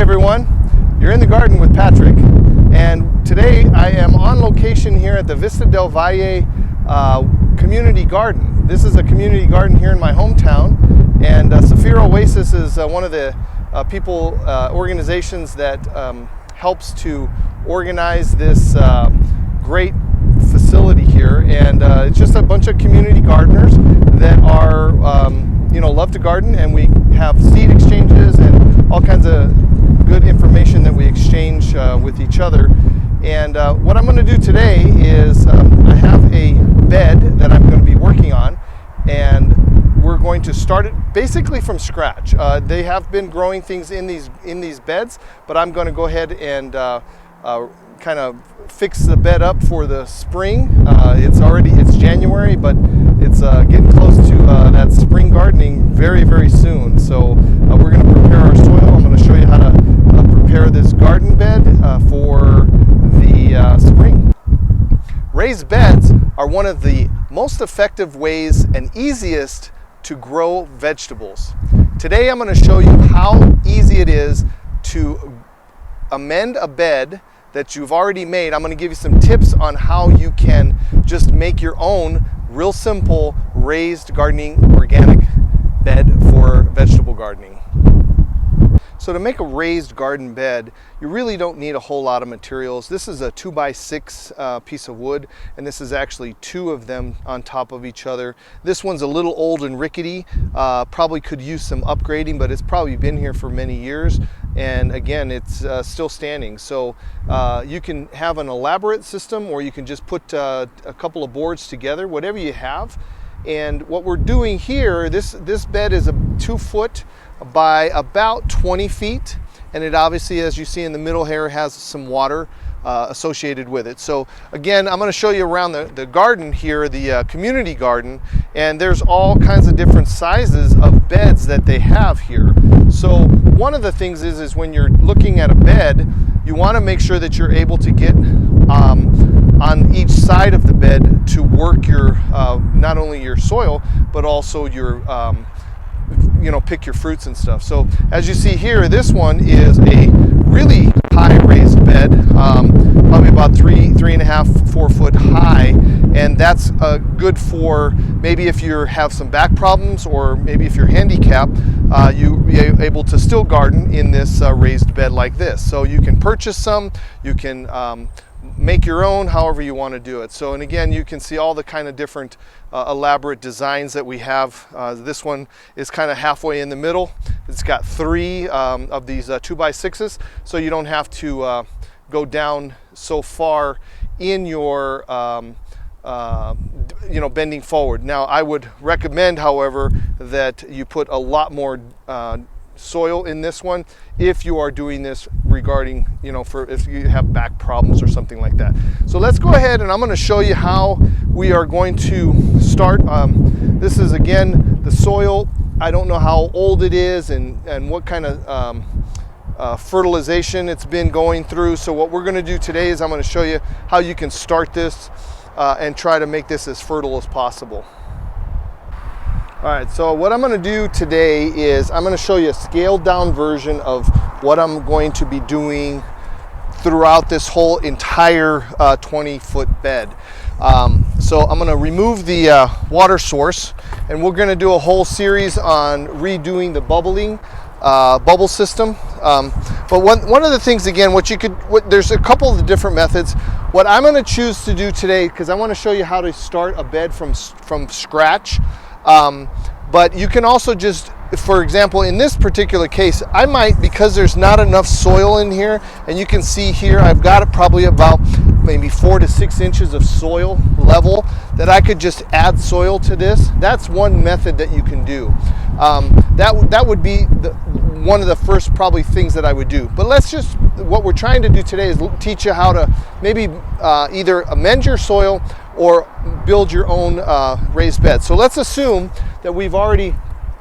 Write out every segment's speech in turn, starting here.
everyone, you're in the garden with Patrick, and today I am on location here at the Vista del Valle community garden. This is a community garden here in my hometown, and Saphire Oasis is one of the organizations that helps to organize this great facility here, and it's just a bunch of community gardeners that are love to garden, and we have seed exchanges and all kinds of good information that we exchange with each other. And what I'm going to do today is I have a bed that I'm going to be working on, and we're going to start it basically from scratch. They have been growing things in these beds, but I'm going to go ahead and kind of fix the bed up for the spring. It's January, but it's getting close to that spring gardening very soon. So we're going to prepare our soil. I'm going to show you how to prepare this garden bed for the spring. Raised beds are one of the most effective ways and easiest to grow vegetables. Today I'm going to show you how easy it is to amend a bed that you've already made. I'm going to give you some tips on how you can just make your own real simple raised gardening organic bed for vegetable gardening. So to make a raised garden bed, you really don't need a whole lot of materials. This is a 2x6 piece of wood, and this is actually two of them on top of each other. This one's a little old and rickety, probably could use some upgrading, but it's probably been here for many years. And again, it's still standing. So you can have an elaborate system, or you can just put a couple of boards together, whatever you have. And what we're doing here, this bed is a 2 foot by about 20 feet. And it obviously, as you see in the middle here, has some water associated with it. So again, I'm going to show you around the garden here, the community garden, and there's all kinds of different sizes of beds that they have here. So one of the things is when you're looking at a bed, you want to make sure that you're able to get on each side of the bed to work your not only your soil, but also your pick your fruits and stuff. So as you see here, this one is a really high raised bed, probably about 3.5, 4 foot high, and that's good for maybe if you have some back problems, or maybe if you're handicapped, you be able to still garden in this raised bed like this. So you can purchase some, you can make your own, however you want to do it. So, and again, you can see all the kind of different elaborate designs that we have. This one is kind of halfway in the middle. It's got 3 of these 2x6s, so you don't have to go down so far in your bending forward. Now, I would recommend, however, that you put a lot more soil in this one if you are doing this regarding, for if you have back problems or something like that. So let's go ahead, and I'm going to show you how we are going to start. This is again the soil. I don't know how old it is and what kind of fertilization it's been going through. So what we're going to do today is I'm going to show you how you can start this and try to make this as fertile as possible. All right, so what I'm going to do today is I'm going to show you a scaled down version of what I'm going to be doing throughout this whole entire 20-foot bed. So I'm going to remove the water source, and we're going to do a whole series on redoing the bubble system. But one of the things, again, there's a couple of different methods. What I'm going to choose to do today, because I want to show you how to start a bed from scratch. But you can also just, for example, in this particular case, I might, because there's not enough soil in here, and you can see here I've got it probably about maybe 4 to 6 inches of soil level, that I could just add soil to this. That's one method that you can do. That would be one of the first probably things that I would do. But what we're trying to do today is teach you how to maybe either amend your soil or build your own raised bed. So let's assume that we've already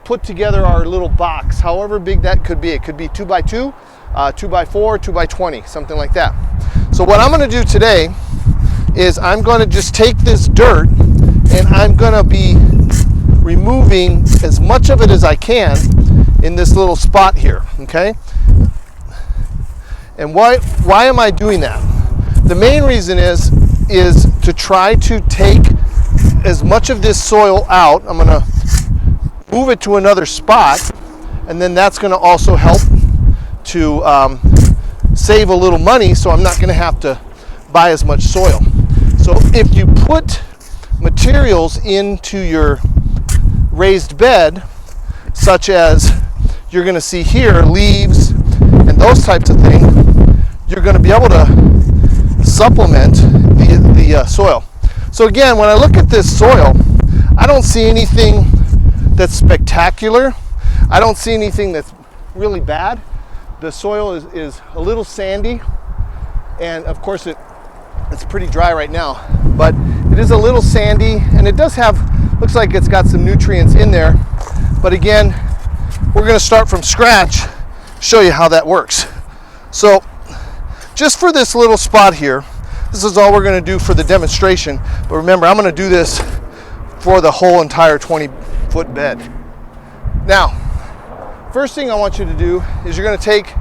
put together our little box, however big that could be. It could be 2x2, 2x4, 2x20, something like that. So what I'm going to do today is I'm going to just take this dirt, and I'm going to be removing as much of it as I can in this little spot here, okay? And why am I doing that? The main reason is to try to take as much of this soil out. I'm going to move it to another spot, and then that's going to also help to save a little money, so I'm not going to have to buy as much soil. So if you put materials into your raised bed, such as you're going to see here, leaves and those types of things, you're going to be able to supplement the soil. So again, when I look at this soil, I don't see anything that's spectacular. I don't see anything that's really bad. The soil is a little sandy, and of course it's pretty dry right now, but it is a little sandy, and it does have, looks like it's got some nutrients in there. But again, we're going to start from scratch, show you how that works. So just for this little spot here, this is all we're going to do for the demonstration. But remember, I'm going to do this for the whole entire 20-foot bed. Now, first thing I want you to do is you're going to take,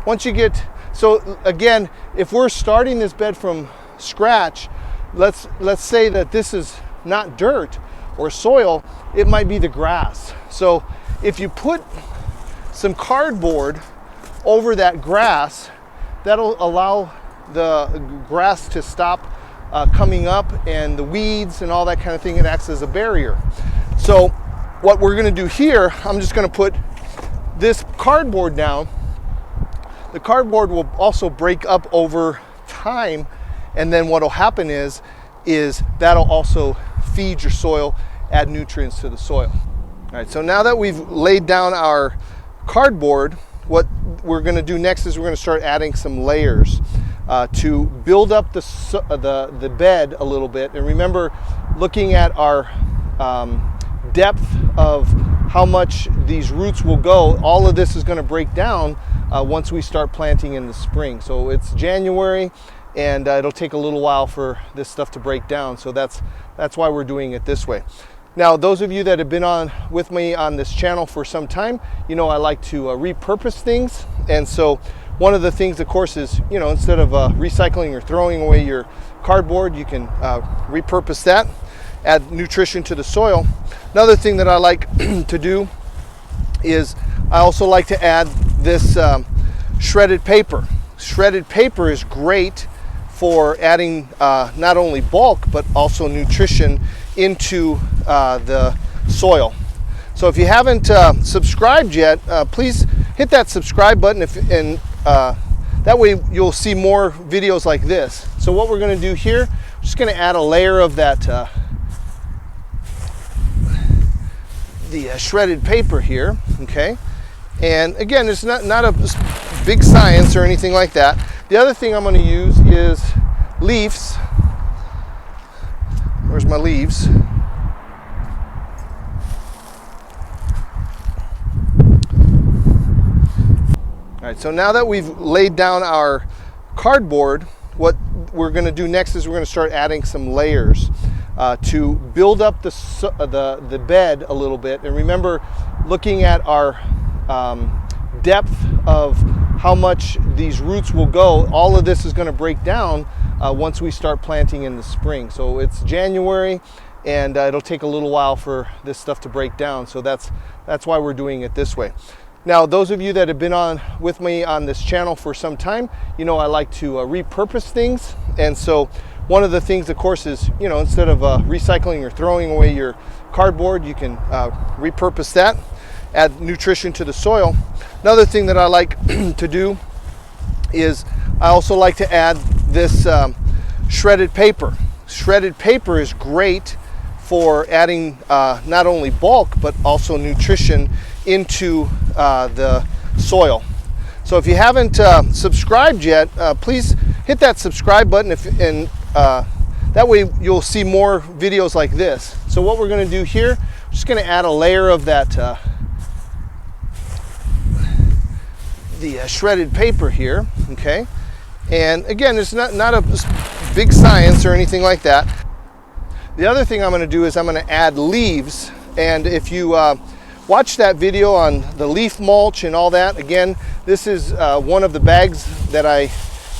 once you get, so again, if we're starting this bed from scratch, let's say that this is not dirt or soil, it might be the grass. So if you put some cardboard over that grass, that'll allow the grass to stop coming up, and the weeds and all that kind of thing. It acts as a barrier. So what we're going to do here, I'm just going to put this cardboard down. The cardboard will also break up over time, and then what will happen is that'll also feed your soil, add nutrients to the soil. All right, so now that we've laid down our cardboard, what we're going to do next is we're going to start adding some layers to build up the bed a little bit. And remember, looking at our depth of how much these roots will go, all of this is going to break down once we start planting in the spring. So it's January, and it'll take a little while for this stuff to break down. So that's why we're doing it this way. Now, those of you that have been on with me on this channel for some time, you know I like to repurpose things. And so one of the things, of course, is, you know, instead of recycling or throwing away your cardboard, you can repurpose that, add nutrition to the soil. Another thing that I like to do is I also like to add this shredded paper. Shredded paper is great for adding not only bulk but also nutrition into the soil. So if you haven't subscribed yet, please hit that subscribe button, and that way you'll see more videos like this. So what we're going to do here, we're just going to add a layer of that the shredded paper here, okay? And again, it's not a big science or anything like that. The other thing I'm going to use is leaves. Where's my leaves? All right, so now that we've laid down our cardboard, what we're going to do next is we're going to start adding some layers to build up the bed a little bit. And remember, looking at our depth of how much these roots will go, all of this is going to break down once we start planting in the spring. So it's January, and it'll take a little while for this stuff to break down. So that's why we're doing it this way. Now, those of you that have been on with me on this channel for some time, you know I like to repurpose things. And so one of the things, of course, is, you know, instead of recycling or throwing away your cardboard, you can repurpose that, add nutrition to the soil. Another thing that I like to do is I also like to add this shredded paper. Shredded paper is great for adding not only bulk but also nutrition into the soil. So if you haven't subscribed yet, please hit that subscribe button, and that way you'll see more videos like this. So what we're going to do here, we're just going to add a layer of that the shredded paper here, okay? And again, it's not a big science or anything like that. The other thing I'm going to do is I'm going to add leaves. And if you watch that video on the leaf mulch and all that, again, This is one of the bags that I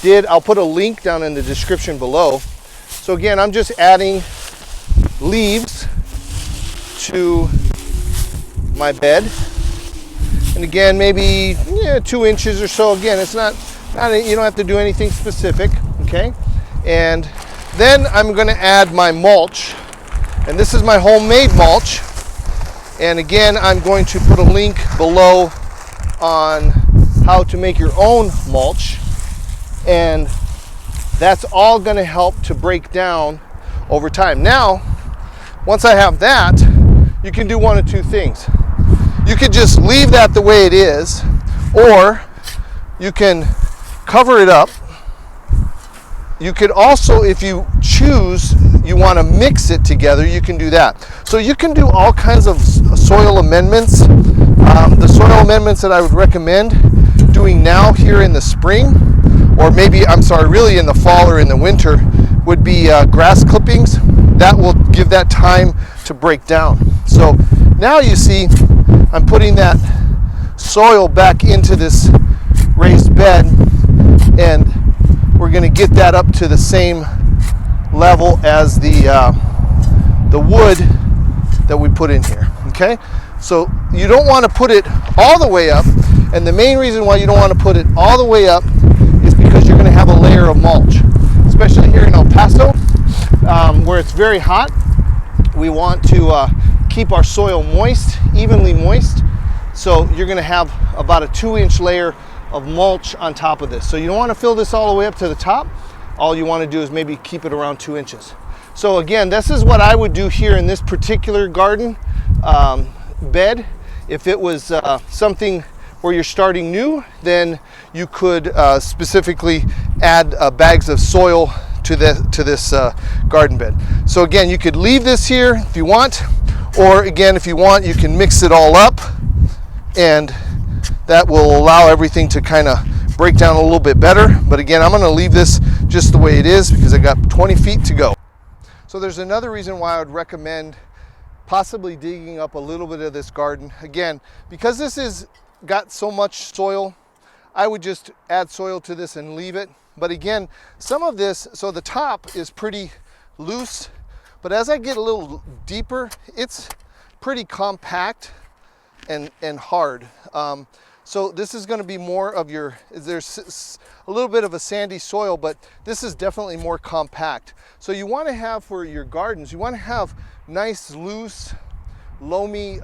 did. I'll put a link down in the description below. So again, I'm just adding leaves to my bed. And again, maybe 2 inches or so. Again, it's not you don't have to do anything specific, okay? And then I'm gonna add my mulch. And this is my homemade mulch. And again, I'm going to put a link below on how to make your own mulch. And that's all gonna help to break down over time. Now, once I have that, you can do one of two things. You could just leave that the way it is, or you can cover it up. You could also, if you choose, you want to mix it together, you can do that. So you can do all kinds of soil amendments. The soil amendments that I would recommend doing now here in the spring, or maybe, really in the fall or in the winter, would be grass clippings. That will give that time to break down. So now you see I'm putting that soil back into this raised bed, and we're going to get that up to the same level as the wood that we put in here. Okay, so you don't want to put it all the way up, and the main reason why you don't want to put it all the way up is because you're going to have a layer of mulch, especially here in El Paso, where it's very hot. We want to keep our soil moist, evenly moist. So you're going to have about a 2-inch layer of mulch on top of this. So you don't want to fill this all the way up to the top. All you want to do is maybe keep it around 2 inches. So again, this is what I would do here in this particular garden bed. If it was something where you're starting new, then you could specifically add bags of soil to this garden bed. So again, you could leave this here if you want, or again, if you want, you can mix it all up, and that will allow everything to kind of break down a little bit better. But again, I'm going to leave this just the way it is because I got 20 feet to go. So there's another reason why I would recommend possibly digging up a little bit of this garden. Again, because this is got so much soil, I would just add soil to this and leave it. But again, some of this, so the top is pretty loose, but as I get a little deeper, it's pretty compact and hard. So this is going to be more of your, there's a little bit of a sandy soil, but this is definitely more compact. So you want to have, for your gardens, you want to have nice, loose, loamy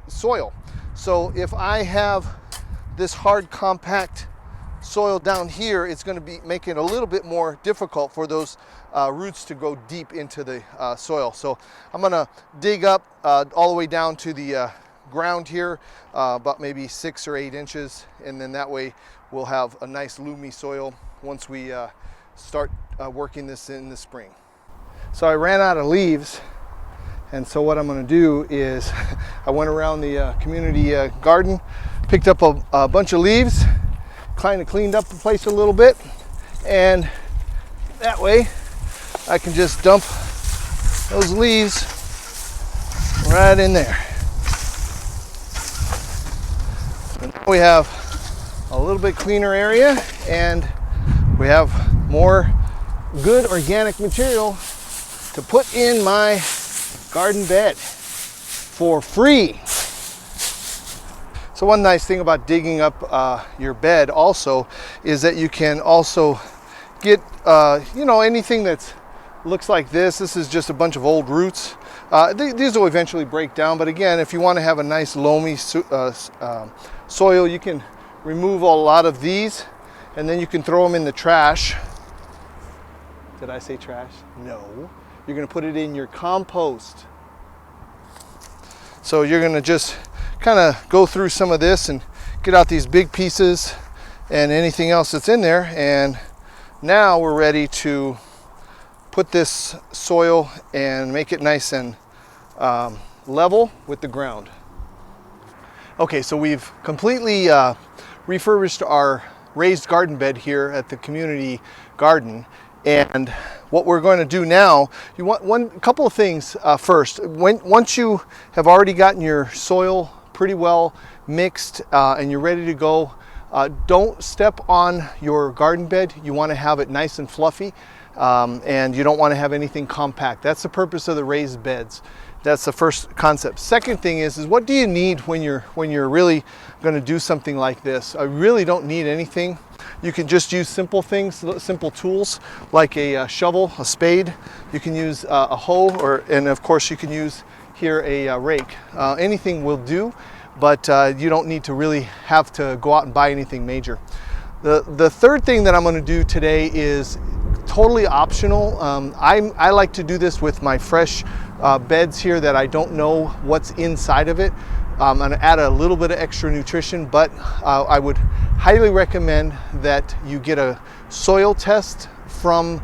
soil. So if I have this hard, compact soil down here, it's going to be making it a little bit more difficult for those roots to go deep into the soil. So I'm going to dig up all the way down to the ground here, about maybe 6 or 8 inches, and then that way we'll have a nice loomy soil once we start working this in the spring. So I ran out of leaves, and so what I'm going to do is I went around the community garden, picked up a bunch of leaves, kind of cleaned up the place a little bit, and that way I can just dump those leaves right in there. And now we have a little bit cleaner area, and we have more good organic material to put in my garden bed for free. So one nice thing about digging up your bed also is that you can also get anything that looks like this. This is just a bunch of old roots. These will eventually break down, but again, if you want to have a nice loamy soil, you can remove a lot of these, and then you can throw them in the trash. Did I say trash? No. You're going to put it in your compost. So you're going to just kind of go through some of this and get out these big pieces and anything else that's in there, and now we're ready to put this soil and make it nice and level with the ground. Okay, so we've completely refurbished our raised garden bed here at the community garden, and what we're going to do now, you want a couple of things. First, once you have already gotten your soil pretty well mixed and you're ready to go, Don't step on your garden bed. You want to have it nice and fluffy, and you don't want to have anything compact. That's the purpose of the raised beds. That's the first concept. Second thing is what do you need when you're really going to do something like this? I really don't need anything. You can just use simple things, simple tools like a shovel, a spade. You can use a hoe, and of course you can use here a rake. Anything will do, but you don't need to really have to go out and buy anything major. The third thing that I'm going to do today is totally optional. I like to do this with my fresh beds here that I don't know what's inside of it. I'm going to add a little bit of extra nutrition, but I would highly recommend that you get a soil test from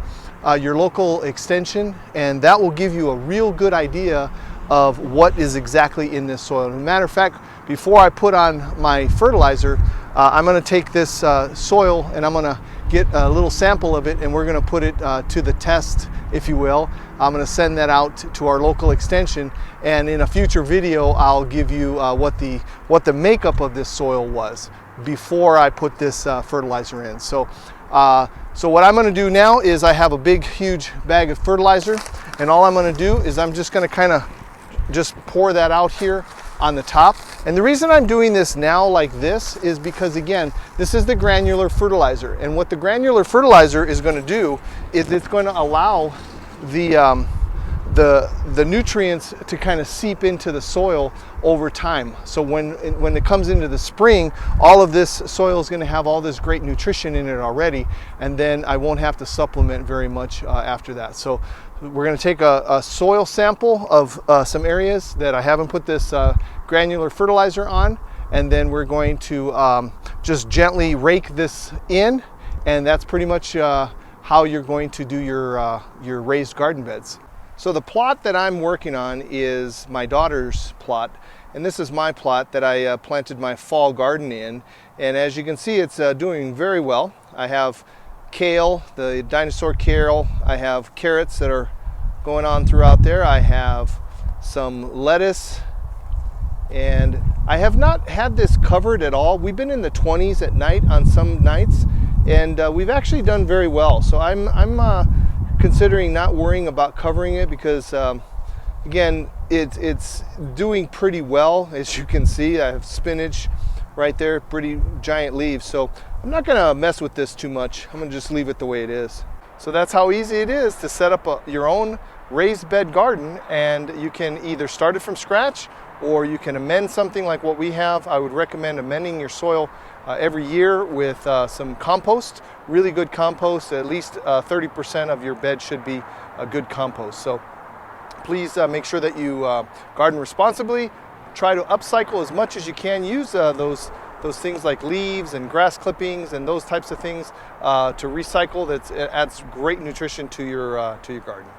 your local extension, and that will give you a real good idea of what is exactly in this soil. As a matter of fact, before I put on my fertilizer, I'm going to take this soil and I'm going to get a little sample of it, and we're going to put it to the test, if you will. I'm going to send that out to our local extension, and in a future video I'll give you what the makeup of this soil was before I put this fertilizer in. So what I'm going to do now is I have a big huge bag of fertilizer, and all I'm going to do is I'm just going to kind of just pour that out here on the top. And the reason I'm doing this now like this is because, again, this is the granular fertilizer, and what the granular fertilizer is going to do is it's going to allow the nutrients to kind of seep into the soil over time. So when it comes into the spring, all of this soil is going to have all this great nutrition in it already, and then I won't have to supplement very much after that. So we're going to take a soil sample of some areas that I haven't put this granular fertilizer on, and then we're going to just gently rake this in, and that's pretty much how you're going to do your raised garden beds. So the plot that I'm working on is my daughter's plot, and this is my plot that I planted my fall garden in, and as you can see, it's doing very well. I have kale, the dinosaur kale. I have carrots that are going on throughout there. I have some lettuce, and I have not had this covered at all. We've been in the 20s at night on some nights, and we've actually done very well. So I'm considering not worrying about covering it because again, it's doing pretty well. As you can see, I have spinach right there, pretty giant leaves. So I'm not gonna mess with this too much. I'm gonna just leave it the way it is. So that's how easy it is to set up your own raised bed garden, and you can either start it from scratch or you can amend something like what we have. I would recommend amending your soil every year with some compost, really good compost. At least 30% of your bed should be a good compost. So please make sure that you garden responsibly. Try to upcycle as much as you can. Use those things like leaves and grass clippings and those types of things to recycle. It adds great nutrition to your garden.